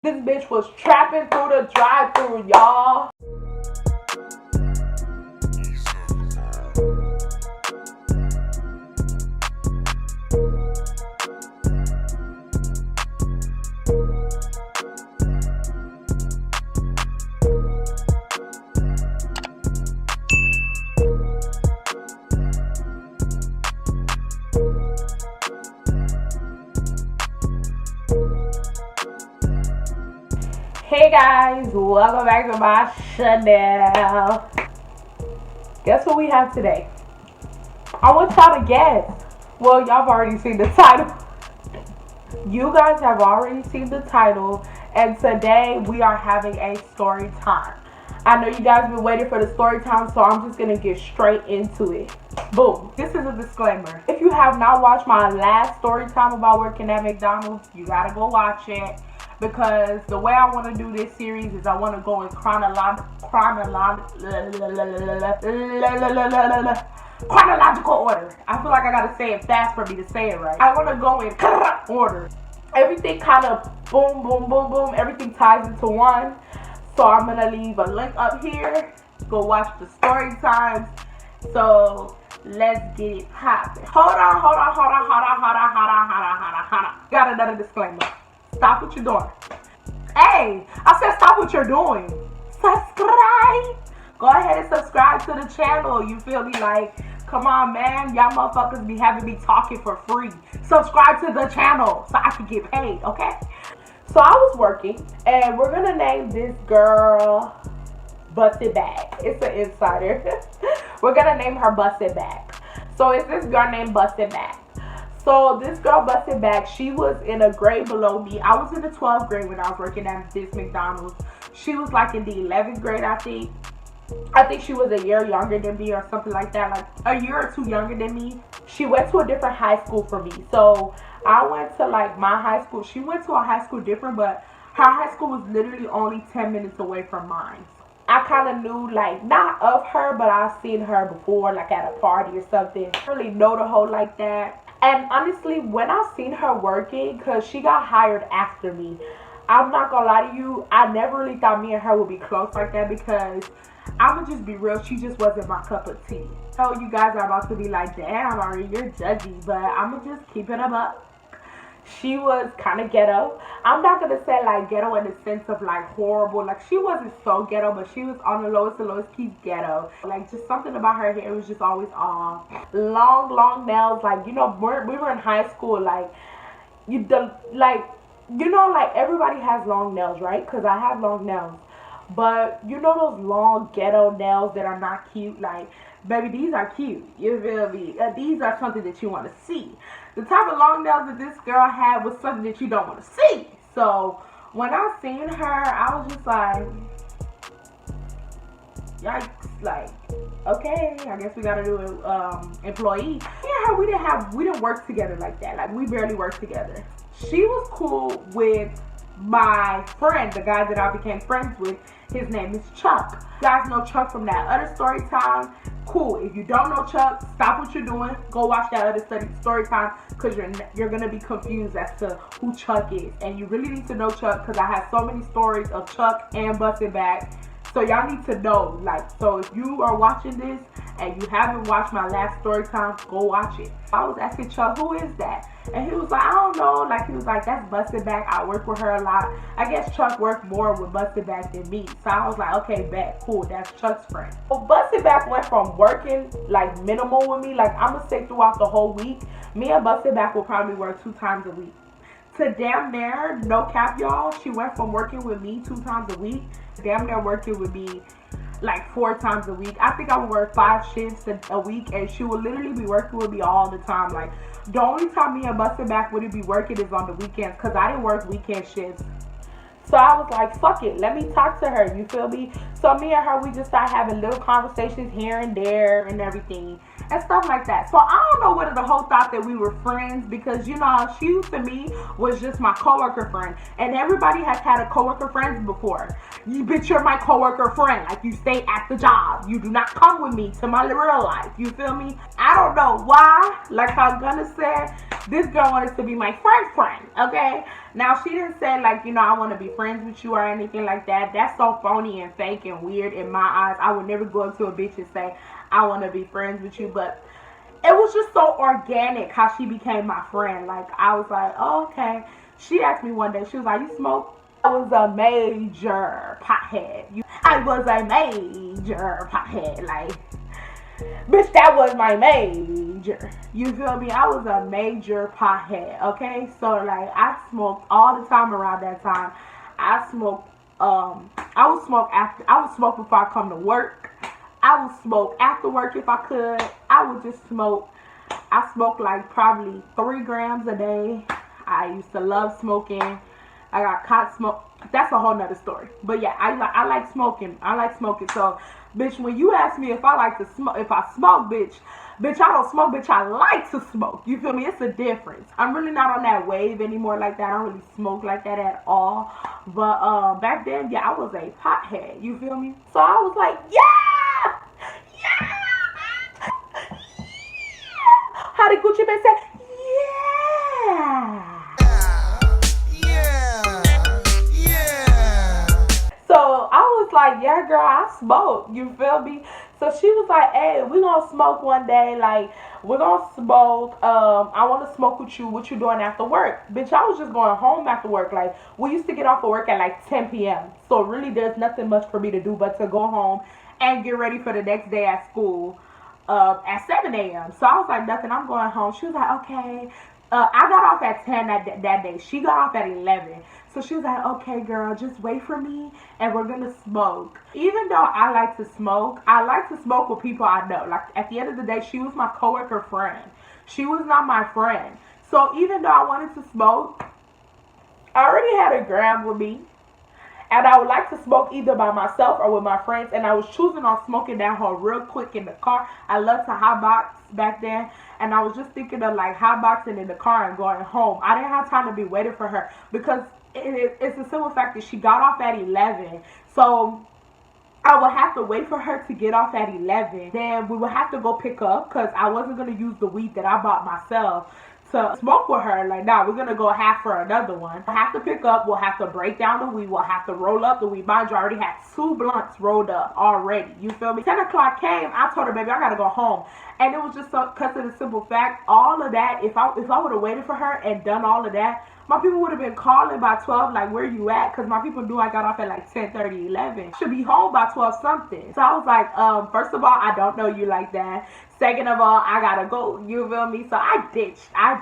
This bitch was trapping through the drive-thru, y'all. Hey guys, welcome back to my channel. Guess what we have today? I want y'all to guess. Well, y'all have already seen the title. You guys have already seen the title, and today we are having a story time. I know you guys have been waiting for the story time, so I'm just gonna get straight into it. Boom. This is a disclaimer. If you have not watched my last story time about working at McDonald's, you gotta go watch it. Because the way I want to do this series is I want to go in chronological order. I feel like I gotta say it fast for me to say it right. I want to go in order. Everything kind of boom, boom, boom, boom. Everything ties into one. So I'm gonna leave a link up here. Go watch the story times. So let's get it popping. Hold on. Got another disclaimer. Stop what you're doing. Hey, I said stop what you're doing. Subscribe. Go ahead and subscribe to the channel. You feel me? Like, come on, man. Y'all motherfuckers be having me talking for free. Subscribe to the channel so I can get paid, okay? So I was working, and we're going to name this girl Busted Bag. It's an insider. We're going to name her Busted Bag. So it's this girl named Busted Bag. So this girl Busted Bag, she was in a grade below me. I was in the 12th grade when I was working at this McDonald's. She was like in the 11th grade, I think. I think she was a year younger than me or something like that. Like a year or two younger than me. She went to a different high school from me. So I went to like my high school. She went to a high school different, but her high school was literally only 10 minutes away from mine. I kind of knew, like, not of her, but I've seen her before, like at a party or something. I didn't really know the hoe like that. And honestly, when I seen her working, because she got hired after me, I'm not going to lie to you, I never really thought me and her would be close like that because I'm going to just be real, she just wasn't my cup of tea. So you guys are about to be like, damn, Ari, you're judgy, but I'm going to just keep it up. She was kind of ghetto. I'm not going to say like ghetto in the sense of like horrible. Like she wasn't so ghetto, but she was on the lowest key ghetto. Like just something about her hair was just always off. Long nails. Like, you know, we were in high school. Like, like everybody has long nails, right? Because I have long nails. But you know those long ghetto nails that are not cute? Like, baby, these are cute. You feel me? These are something that you want to see. The type of long nails that this girl had was something that you don't want to see. So when I seen her, I was just like, yikes! Like, okay, I guess we gotta do an employee. Yeah, we didn't work together like that. Like we barely worked together. She was cool with my friend, the guy that I became friends with. His name is Chuck. You guys know Chuck from that other story time. Cool. If you don't know Chuck, stop what you're doing. Go watch that other story time because you're gonna be confused as to who Chuck is. And you really need to know Chuck because I have so many stories of Chuck and Busted Bag. So y'all need to know. Like, so if you are watching this and you haven't watched my last story time, go watch it. I was asking Chuck, who is that? And he was like, I don't know. Like, he was like, that's Busted Bag. I work with her a lot. I guess Chuck worked more with Busted Bag than me. So I was like, okay, bet, cool. That's Chuck's friend. So Busted Bag went from working like minimal with me. Like, I'm gonna say throughout the whole week, me and Busted Bag will probably work 2 times a week. To damn near, no cap, y'all. She went from working with me 2 times a week to damn near working with me like 4 times a week. I think I would work 5 shifts a week, and she would literally be working with me all the time. Like, the only time me and Busted Bag would be working is on the weekends because I didn't work weekend shifts. So I was like, fuck it, let me talk to her, you feel me? So me and her, we just started having little conversations here and there and everything and stuff like that. So I don't know whether the whole thought that we were friends because, you know, she to me was just my coworker friend. And everybody has had a coworker friends before. You bitch, you're my coworker friend. Like, you stay at the job. You do not come with me to my real life. You feel me? I don't know why. Like how Gunna said, this girl wanted to be my friend, okay? Now, she didn't say, like, you know, I want to be friends with you or anything like that. That's so phony and fake and weird in my eyes. I would never go up to a bitch and say, I want to be friends with you. But it was just so organic how she became my friend. Like, I was like, oh, okay. She asked me one day, she was like, you smoke? I was a major pothead. I was a major pothead. Like, bitch, that was my major. You feel me? I was a major pothead, okay? So, like, I smoked all the time around that time. I smoked, I would smoke before I come to work. I would smoke after work if I could. I would just smoke. I smoked like probably 3 grams a day. I used to love smoking. I got caught smoke. That's a whole nother story. But yeah, I like smoking. I like smoking. So, bitch, when you ask me if I like to smoke, if I smoke, bitch, I don't smoke, bitch, I like to smoke. You feel me? It's a difference. I'm really not on that wave anymore like that. I don't really smoke like that at all. But back then, yeah, I was a pothead. You feel me? So I was like, yeah! Yeah! How did Gucci Mane say? Yeah! So I was like, yeah, girl, I smoke. You feel me? So she was like, hey, we gonna smoke one day. Like, we're gonna smoke. I want to smoke with you. What you doing after work? Bitch, I was just going home after work. Like, we used to get off of work at like 10 p.m. So really, there's nothing much for me to do but to go home and get ready for the next day at school at 7 a.m. So I was like, nothing, I'm going home. She was like, okay. I got off at 10 that day. She got off at 11. So she was like, okay, girl, just wait for me and we're going to smoke. Even though I like to smoke with people I know. Like, at the end of the day, she was my coworker friend. She was not my friend. So even though I wanted to smoke, I already had a gram with me. And I would like to smoke either by myself or with my friends. And I was choosing on smoking down her real quick in the car. I loved to hotbox back then. And I was just thinking of like hotboxing in the car and going home. I didn't have time to be waiting for her. Because it's a simple fact that she got off at 11. So I would have to wait for her to get off at 11. Then we would have to go pick up. Because I wasn't going to use the weed that I bought myself to smoke with her. Like, nah, we're gonna go half for another one. We'll have to pick up, we'll have to break down the weed, we'll have to roll up the weed. Mind you, I already had 2 blunts rolled up already. You feel me? 10 o'clock came, I told her, baby, I gotta go home. And it was just so, because of the simple fact, all of that, if I would have waited for her and done all of that, my people would have been calling by 12, like, where you at? Because my people knew I got off at like 10:30, 11. Should be home by 12 something. So I was like, first of all, I don't know you like that. Second of all, I gotta go. You feel me? So I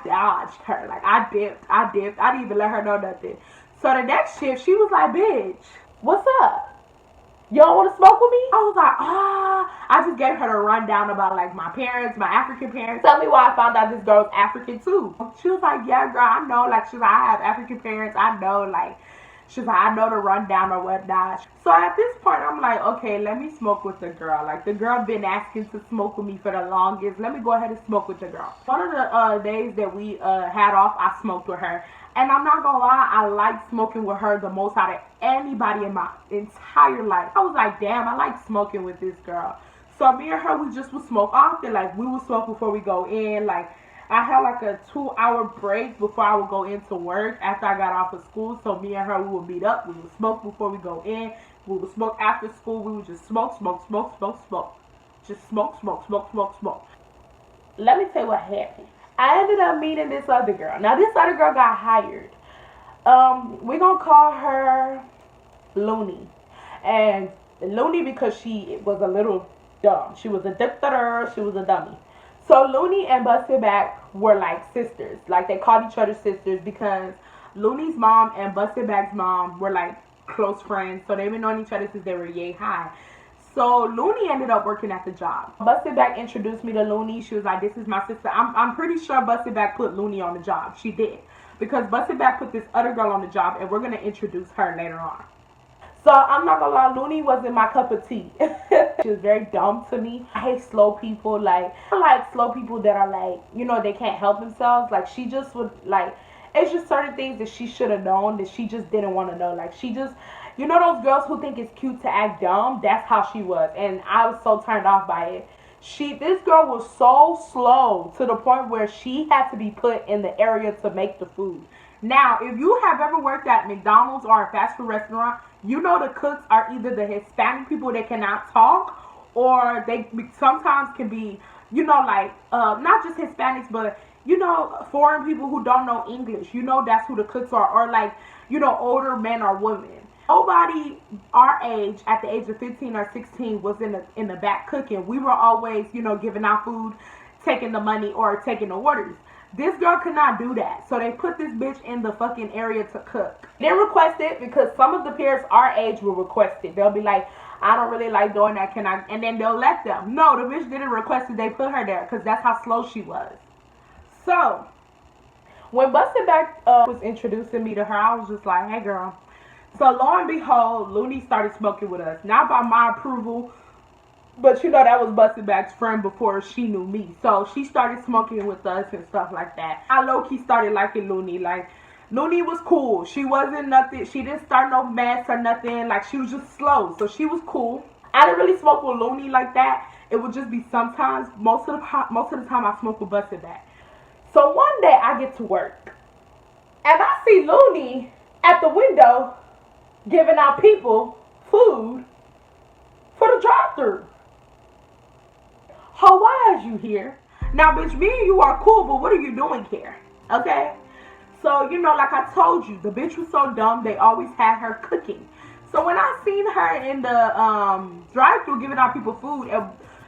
dodged her. Like, I dipped. I didn't even let her know nothing. So the next shift, she was like, bitch, what's up? You don't want to smoke with me? I was like, I just gave her the rundown about like my parents, my African parents. Tell me why I found out this girl's African too. She was like, yeah, girl, I know. Like, she's like, I have African parents. I know, like, she's like, I know the rundown or whatnot. So at this point, I'm like, okay, let me smoke with the girl. Like, the girl been asking to smoke with me for the longest. Let me go ahead and smoke with the girl. One of the days that we had off, I smoked with her. And I'm not gonna lie, I like smoking with her the most out of anybody in my entire life. I was like, damn, I like smoking with this girl. So me and her, we just would smoke often. Like, we would smoke before we go in. Like, I had like a 2-hour break before I would go into work after I got off of school. So me and her, we would meet up. We would smoke before we go in. We would smoke after school. We would just smoke. Just smoke. Let me tell you what happened. I ended up meeting this other girl. Now, this other girl got hired. We're going to call her Looney. And Looney because she was a little dumb. She was a dictator. She was a dummy. So Looney and Busted Back were like sisters. Like, they called each other sisters because Looney's mom and Busted Back's mom were like close friends. So they've been knowing each other since they were yay high. So Looney ended up working at the job. Busted Back introduced me to Looney. She was like, this is my sister. I'm pretty sure Busted Back put Looney on the job. She did. Because Busted Back put this other girl on the job, and we're going to introduce her later on. So I'm not going to lie, Looney wasn't my cup of tea. She was very dumb to me. I hate slow people. Like, I like slow people that are like, you know, they can't help themselves. Like, she just would, like, it's just certain things that she should have known that she just didn't want to know. Like, she just, You know those girls who think it's cute to act dumb? That's how she was. And I was so turned off by it. This girl was so slow to the point where she had to be put in the area to make the food. Now, if you have ever worked at McDonald's or a fast food restaurant, you know the cooks are either the Hispanic people that cannot talk, or they sometimes can be, you know, like, not just Hispanics, but, you know, foreign people who don't know English. You know, that's who the cooks are. Or, like, you know, older men or women. Nobody our age, at the age of 15 or 16, was in the back cooking. We were always, you know, giving out food, taking the money, or taking the orders. This girl could not do that. So they put this bitch in the fucking area to cook. They request it because some of the peers our age will request it. They'll be like, I don't really like doing that, can I? And then they'll let them. No, the bitch didn't request it. They put her there because that's how slow she was. So when Busted Back was introducing me to her, I was just like, hey girl. So lo and behold, Looney started smoking with us. Not by my approval, but you know that was Busted Back's friend before she knew me. So she started smoking with us and stuff like that. I low-key started liking Looney. Like, Looney was cool. She wasn't nothing. She didn't start no mess or nothing. Like, she was just slow. So she was cool. I didn't really smoke with Looney like that. It would just be sometimes. Most of the time I smoke with Busted Back. So one day I get to work. And I see Looney at the window giving out people food for the drive-thru. Ho, why is you here? Now, bitch, me and you are cool, but what are you doing here? Okay? So, you know, like I told you, the bitch was so dumb, they always had her cooking. So when I seen her in the drive-thru giving out people food,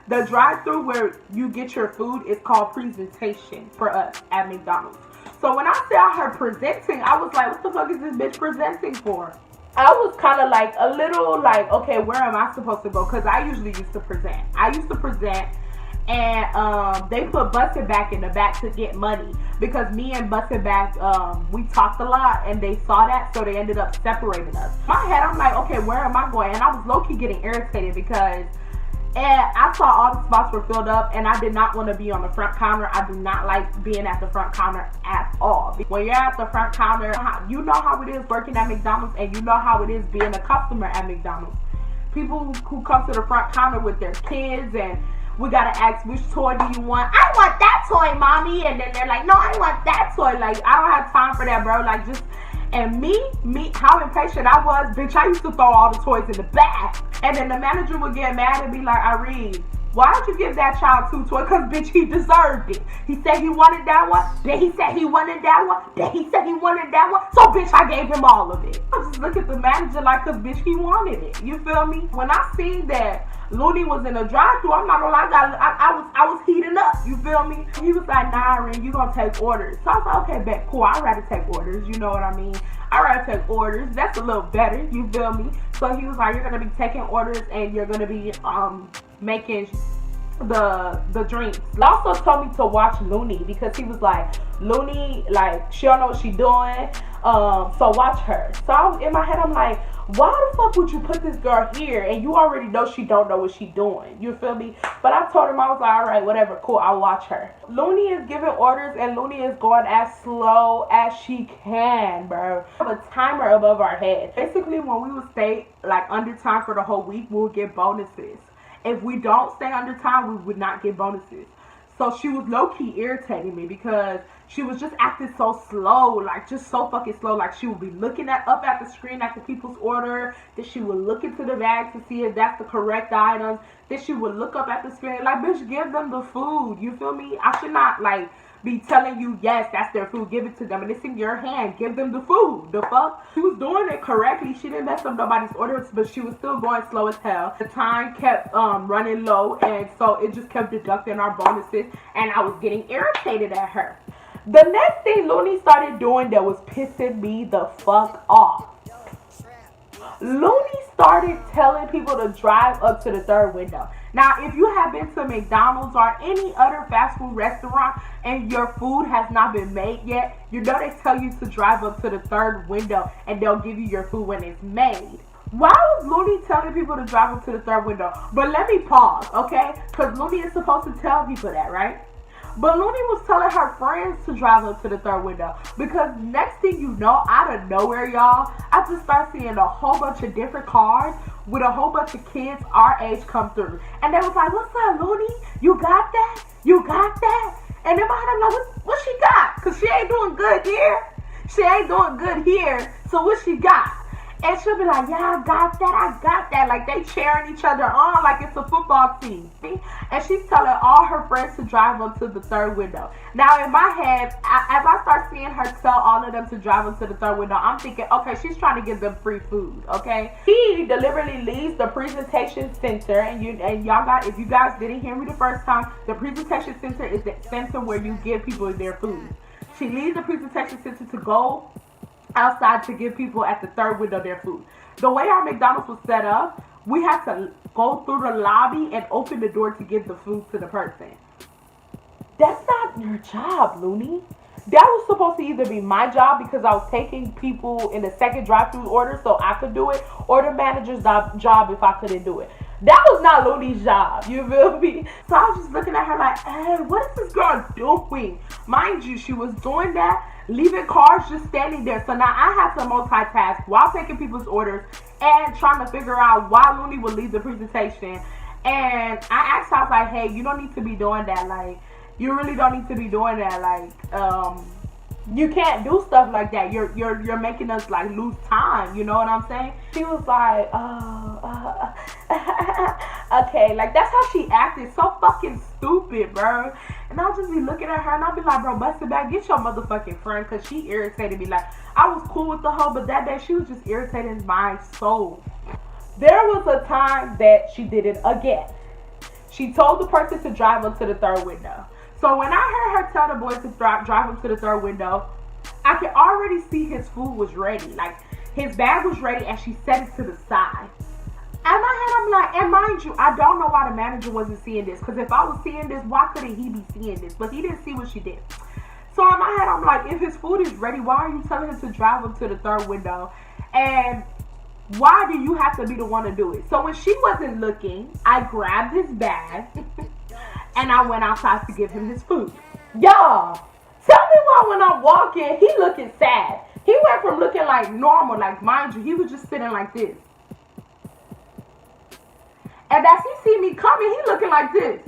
the drive-thru where you get your food is called presentation for us at McDonald's. So when I saw her presenting, I was like, what the fuck is this bitch presenting for? I was kind of like a little like, okay, where am I supposed to go? Because I usually used to present. And they put Busted Back in the back to get money. Because me and Busted Back, we talked a lot and they saw that. So they ended up separating us. In my head, I'm like, okay, where am I going? And I was low-key getting irritated because I saw all the spots were filled up and I did not want to be on the front counter. I do not like being at the front counter at all. When you're at the front counter, you know how it is working at McDonald's and you know how it is being a customer at McDonald's. People who come to the front counter with their kids and we gotta ask, which toy do you want? I want that toy, mommy. And then they're like, no, I want that toy. Like, I don't have time for that, bro. Like, just, and me, how impatient I was, bitch, I used to throw all the toys in the back. And then the manager would get mad and be like, Irene, why don't you give that child 2 toys? Because, bitch, he deserved it. He said he wanted that one. Then he said he wanted that one. Then he said he wanted that one. So, bitch, I gave him all of it. I just look at the manager like, because, bitch, he wanted it. You feel me? When I seen that Looney was in a drive-thru, I'm not gonna lie, I was heating up. You feel me? He was like, nah, Irene, you gonna take orders. So I was like, okay, bet, cool. I'd rather take orders. You know what I mean? I'd rather take orders. That's a little better. You feel me? So he was like, you're gonna be taking orders and you're gonna be making the drinks. He also told me to watch Looney because he was like, Looney, like, she don't know what she doing, so watch her. So in my head, I'm like, why the fuck would you put this girl here and you already know she don't know what she doing? You feel me? But I told him, I was like, all right, whatever, cool, I'll watch her. Looney is giving orders and Looney is going as slow as she can, bro. We have a timer above our head. Basically, when we would stay like under time for the whole week, we'll get bonuses. If we don't stay under time, we would not get bonuses. So she was low-key irritating me because she was just acting so slow, like just so fucking slow. Like she would be looking up at the screen at the people's order. Then she would look into the bag to see if that's the correct items. Then she would look up at the screen like, bitch, give them the food. You feel me? I should not like be telling you, yes, that's their food, give it to them, and it's in your hand, give them the food. The fuck? She was doing it correctly. She didn't mess up nobody's orders, but she was still going slow as hell. The time kept running low, and so it just kept deducting our bonuses, and I was getting irritated at her. The next thing Looney started doing that was pissing me the fuck off. Looney started telling people to drive up to the third window. Now, if you have been to McDonald's or any other fast food restaurant and your food has not been made yet, you know they tell you to drive up to the third window and they'll give you your food when it's made. Why was Looney telling people to drive up to the third window? But let me pause, okay? Because Looney is supposed to tell people that, right? But Looney was telling her friends to drive up to the third window because next thing you know, out of nowhere, y'all, I just start seeing a whole bunch of different cars with a whole bunch of kids our age come through. And they was like, what's up, Looney? You got that? You got that? And then I'm like, what she got? Because she ain't doing good here. She ain't doing good here. So what she got? And she'll be like, yeah, I got that, I got that. Like they cheering each other on like it's a football team. And she's telling all her friends to drive up to the third window. Now in my head, as I start seeing her tell all of them to drive up to the third window, I'm thinking, okay, she's trying to give them free food, okay? He deliberately leaves the presentation center, and y'all got, if you guys didn't hear me the first time, the presentation center is the center where you give people their food. She leaves the presentation center to go outside to give people at the third window their food. The way our McDonald's was set up, we had to go through the lobby and open the door to give the food to the person. That's not your job, Looney. That was supposed to either be my job because I was taking people in the second drive-thru order so I could do it, or the manager's job if I couldn't do it. That was not Looney's job, you feel me? So I was just looking at her like, hey, what is this girl doing? Mind you, she was doing that, leaving cars just standing there. So now I had to multitask while taking people's orders and trying to figure out why Looney would leave the presentation. And I asked her, I was like, hey, you don't need to be doing that. Like, you really don't need to be doing that. Like, you can't do stuff like that. You're making us like lose time. You know what I'm saying? She was like, okay. Like that's how she acted. So fucking stupid, bro. And I'll just be looking at her and I'll be like, bro, bust it back. Get your motherfucking friend. Cause she irritated me. Like I was cool with the hoe, but that day she was just irritating my soul. There was a time that she did it again. She told the person to drive up to the third window. So when I heard her tell the boy to drive up to the third window, I could already see his food was ready. Like, his bag was ready and she set it to the side. In my head, I'm like, and mind you, I don't know why the manager wasn't seeing this. Because if I was seeing this, why couldn't he be seeing this? But he didn't see what she did. So in my head, I'm like, if his food is ready, why are you telling him to drive up to the third window? And why do you have to be the one to do it? So when she wasn't looking, I grabbed his bag. And I went outside to give him his food. Y'all, tell me why when I'm walking, he looking sad. He went from looking like normal, like mind you, he was just sitting like this. And as he see me coming, he looking like this.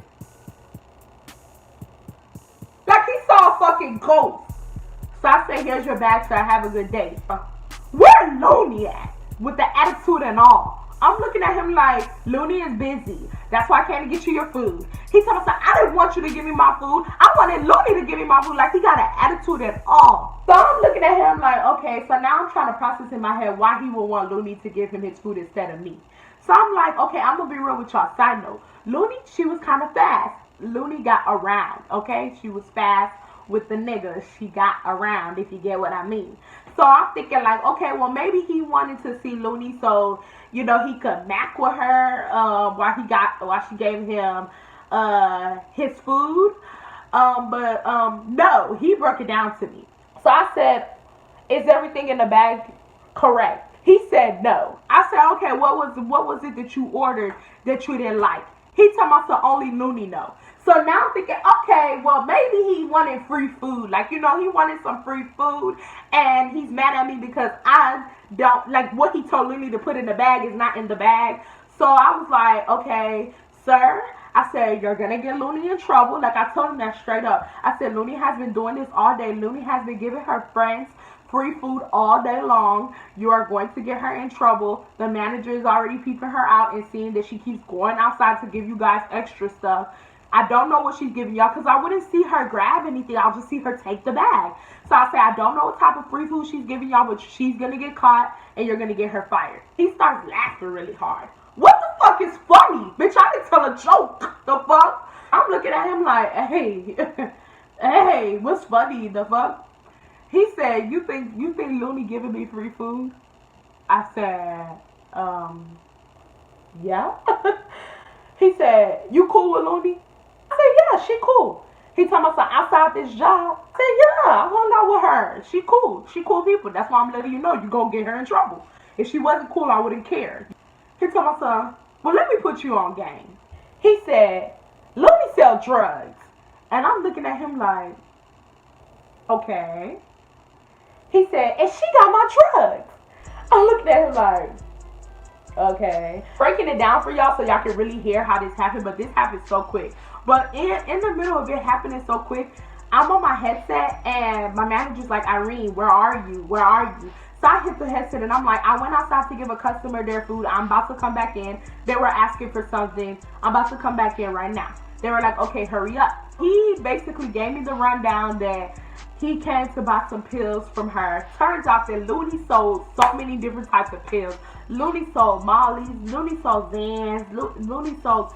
Like he saw a fucking ghost. So I say, here's your bag, sir, have a good day. Where Looney at? With the attitude and all. I'm looking at him like, Looney is busy. That's why I can't get you your food. He told me, I didn't want you to give me my food. I wanted Looney to give me my food. Like, he got an attitude at all. So I'm looking at him like, okay, so now I'm trying to process in my head why he would want Looney to give him his food instead of me. So I'm like, okay, I'm going to be real with y'all. Side note, Looney, she was kind of fast. Looney got around, okay? She was fast with the niggas. She got around, if you get what I mean. So I'm thinking like, okay, well, maybe he wanted to see Looney so, you know, he could mac with her while she gave him his food. But no, he broke it down to me. So I said, is everything in the bag correct? He said no. I said, okay, what was it that you ordered that you didn't like? He told me, so only Looney know. So now I'm thinking, okay, well, maybe he wanted free food. Like, you know, he wanted some free food. And he's mad at me because I don't, like, what he told Looney to put in the bag is not in the bag. So I was like, okay, sir. I said, you're going to get Looney in trouble. Like, I told him that straight up. I said, Looney has been doing this all day. Looney has been giving her friends free food all day long. You are going to get her in trouble. The manager is already peeping her out and seeing that she keeps going outside to give you guys extra stuff. I don't know what she's giving y'all because I wouldn't see her grab anything. I'll just see her take the bag. So I say, I don't know what type of free food she's giving y'all, but she's going to get caught and you're going to get her fired. He starts laughing really hard. What the fuck is funny? Bitch, I can tell a joke. The fuck? I'm looking at him like, hey, hey, what's funny? The fuck? He said, you think Looney giving me free food? I said, yeah. He said, you cool with Looney? I said, yeah, she cool. He told me, so outside this job. I said, yeah, I hung out with her. She cool. She cool people. That's why I'm letting you know you gonna get her in trouble. If she wasn't cool, I wouldn't care. He told my son, well, let me put you on game. He said, Looney sell drugs. And I'm looking at him like, okay. He said, and she got my drugs. I'm looking at him like, okay. Breaking it down for y'all so y'all can really hear how this happened, but this happened so quick. But in the middle of it happening so quick, I'm on my headset and my manager's like, Irene, where are you? Where are you? So I hit the headset and I'm like, I went outside to give a customer their food. I'm about to come back in. They were asking for something. I'm about to come back in right now. They were like, okay, hurry up. He basically gave me the rundown that he came to buy some pills from her. Turns out that Looney sold so many different types of pills. Looney sold Molly's, Looney sold Zans, Looney sold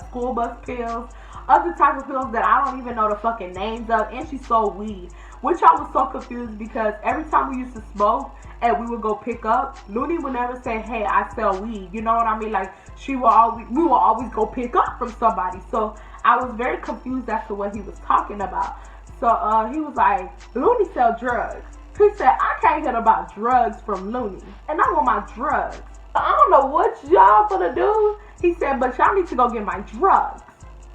school bus pills, other type of pills that I don't even know the fucking names of, and she sold weed. Which I was so confused because every time we used to smoke and we would go pick up, Looney would never say, hey, I sell weed. You know what I mean? Like, we will always go pick up from somebody. So I was very confused as to what he was talking about. So he was like, Looney sell drugs. He said, I can't hear about drugs from Looney. And I want my drugs. I don't know what y'all gonna do. He said, but y'all need to go get my drugs.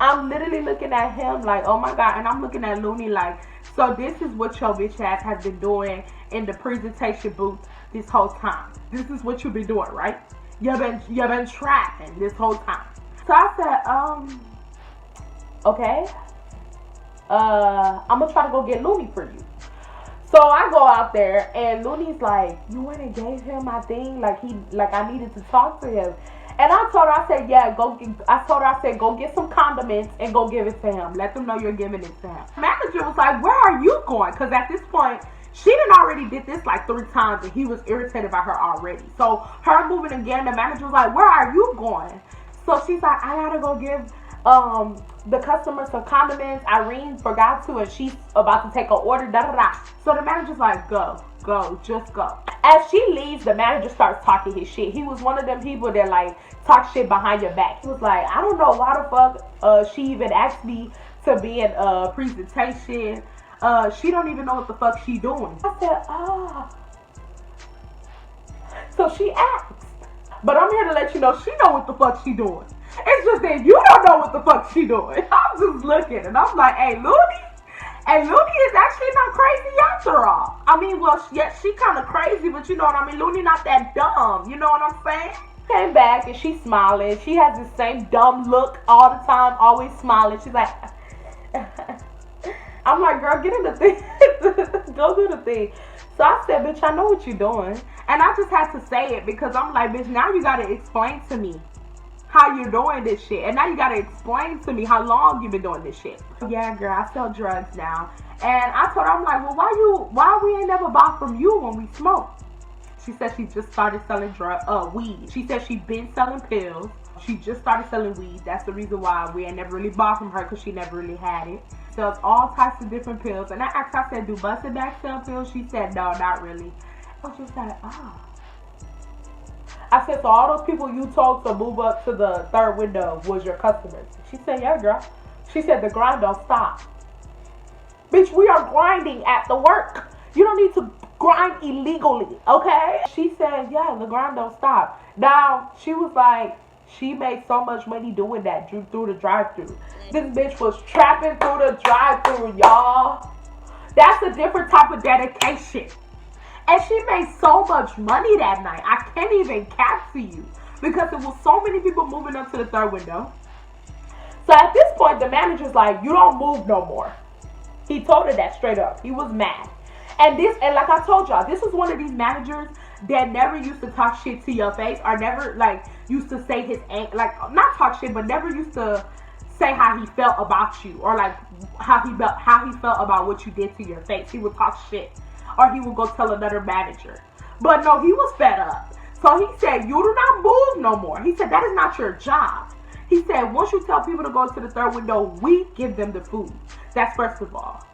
I'm literally looking at him like, oh my God. And I'm looking at Looney like, so this is what your bitch ass has been doing in the presentation booth this whole time. This is what you've been doing, right? You've been trapping this whole time. So I said, okay. I'm gonna try to go get Looney for you. So I go out there and Looney's like, you went and gave him my thing? Like I needed to talk to him. And I told her, I said, yeah, I said, go get some condiments and go give it to him. Let them know you're giving it to him. The manager was like, where are you going? Because at this point, she done already did this like 3 times and he was irritated by her already. So her moving again, the manager was like, where are you going? So she's like, I gotta go give the customer some condiments. Irene forgot to and she's about to take an order, da da da. So the manager's like, go, just go. As she leaves, the manager starts talking his shit. He was one of them people that like talk shit behind your back. He was like, I don't know why the fuck she even asked me to be in a presentation. She don't even know what the fuck she doing. I said, so she asked. But I'm here to let you know she know what the fuck she doing. It's just that you don't know what the fuck she doing. I'm just looking and I'm like, hey, Looney. And Looney is actually not crazy after all. I mean, well, yeah, she kind of crazy, but you know what I mean? Looney not that dumb. You know what I'm saying? Came back and she's smiling. She has the same dumb look all the time, always smiling. She's like, I'm like, girl, get in the thing. Go do the thing. So I said, bitch, I know what you're doing. And I just had to say it because I'm like, bitch, now you got to explain to me how you're doing this shit. And now you got to explain to me how long you've been doing this shit. Yeah, girl, I sell drugs now. And I told her, I'm like, well, why we ain't never bought from you when we smoke? She said she just started selling weed. She said she been selling pills. She just started selling weed. That's the reason why we ain't never really bought from her because she never really had it. Sells all types of different pills. And I asked her, I said, do Busted Back sell pills? She said, no, not really. I was just like, I said, so all those people you told to move up to the 3rd window was your customers? She said, yeah, girl. She said, the grind don't stop. Bitch, we are grinding at the work. You don't need to grind illegally, okay? She said, yeah, the grind don't stop. Now, she was like, she made so much money doing that through the drive-thru. This bitch was trapping through the drive-thru, y'all. That's a different type of dedication. And she made so much money that night. I can't even cap to you. Because there was so many people moving up to the 3rd window. So at this point, the manager's like, you don't move no more. He told her that straight up. He was mad. And like I told y'all, this is one of these managers that never used to talk shit to your face. Or never, like, used to say not talk shit, but never used to say how he felt about you. Or, like, how he felt about what you did to your face. He would talk shit. Or he would go tell another manager. But no, he was fed up. So he said, you do not move no more. He said, that is not your job. He said, once you tell people to go to the 3rd window, we give them the food. That's first of all.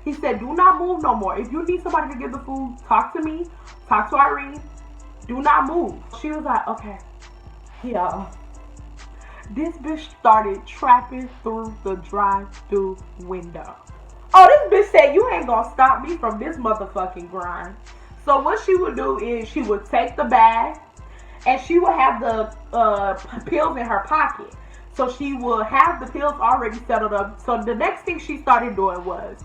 He said, do not move no more. If you need somebody to give the food, talk to me. Talk to Irene. Do not move. She was like, okay. Yeah. This bitch started trapping through the drive-thru window. Oh, this bitch said, you ain't gonna stop me from this motherfucking grind. So what she would do is she would take the bag and she would have the pills in her pocket. So she would have the pills already settled up. So the next thing she started doing was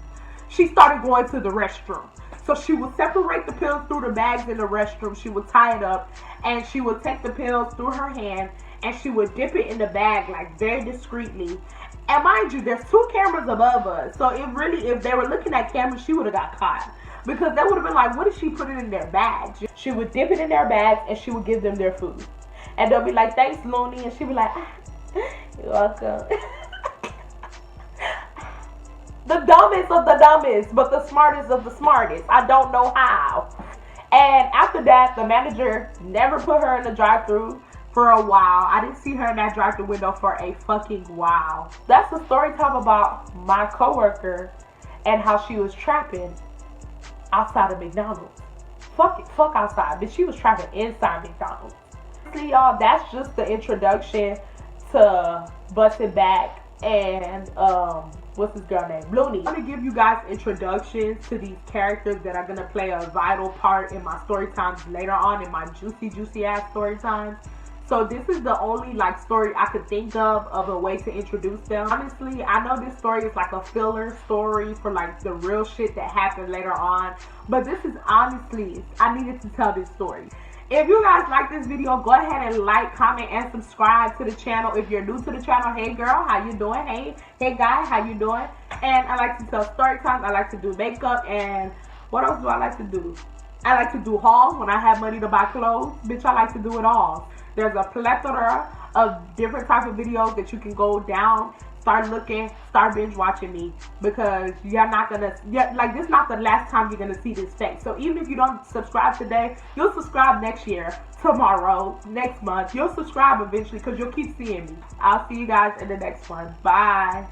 she started going to the restroom. So she would separate the pills through the bags in the restroom. She would tie it up, and she would take the pills through her hand, and she would dip it in the bag like very discreetly. And mind you, there's 2 cameras above us. So if they were looking at cameras, she would have got caught. Because they would have been like, what is she putting in their bags? She would dip it in their bags, and she would give them their food. And they'll be like, thanks, Looney. And she'd be like, you're welcome. The dumbest of the dumbest, but the smartest of the smartest. I don't know how. And after that, the manager never put her in the drive-thru for a while. I didn't see her in that drive-thru window for a fucking while. That's the story time about my coworker and how she was trapping outside of McDonald's. Fuck outside, but she was trapping inside McDonald's. See, y'all, that's just the introduction to Bustin' Back and what's this girl name? Looney. I'm gonna give you guys introductions to these characters that are gonna play a vital part in my story times later on, in my juicy ass story times. So this is the only story I could think of a way to introduce them. Honestly, I know this story is like a filler story for the real shit that happened later on, but this is honestly, I needed to tell this story. If you guys like this video, go ahead and like, comment, and subscribe to the channel. If you're new to the channel, hey girl, how you doing? Hey guy, how you doing? And I like to tell story times. I like to do makeup, and what else do I like to do? I like to do hauls when I have money to buy clothes. Bitch, I like to do it all. There's a plethora of different types of videos that you can go down, start looking, start binge watching me, because you're not gonna, this is not the last time you're gonna see this face. So even if you don't subscribe today, you'll subscribe next year, tomorrow, next month. You'll subscribe eventually because you'll keep seeing me. I'll see you guys in the next one. Bye.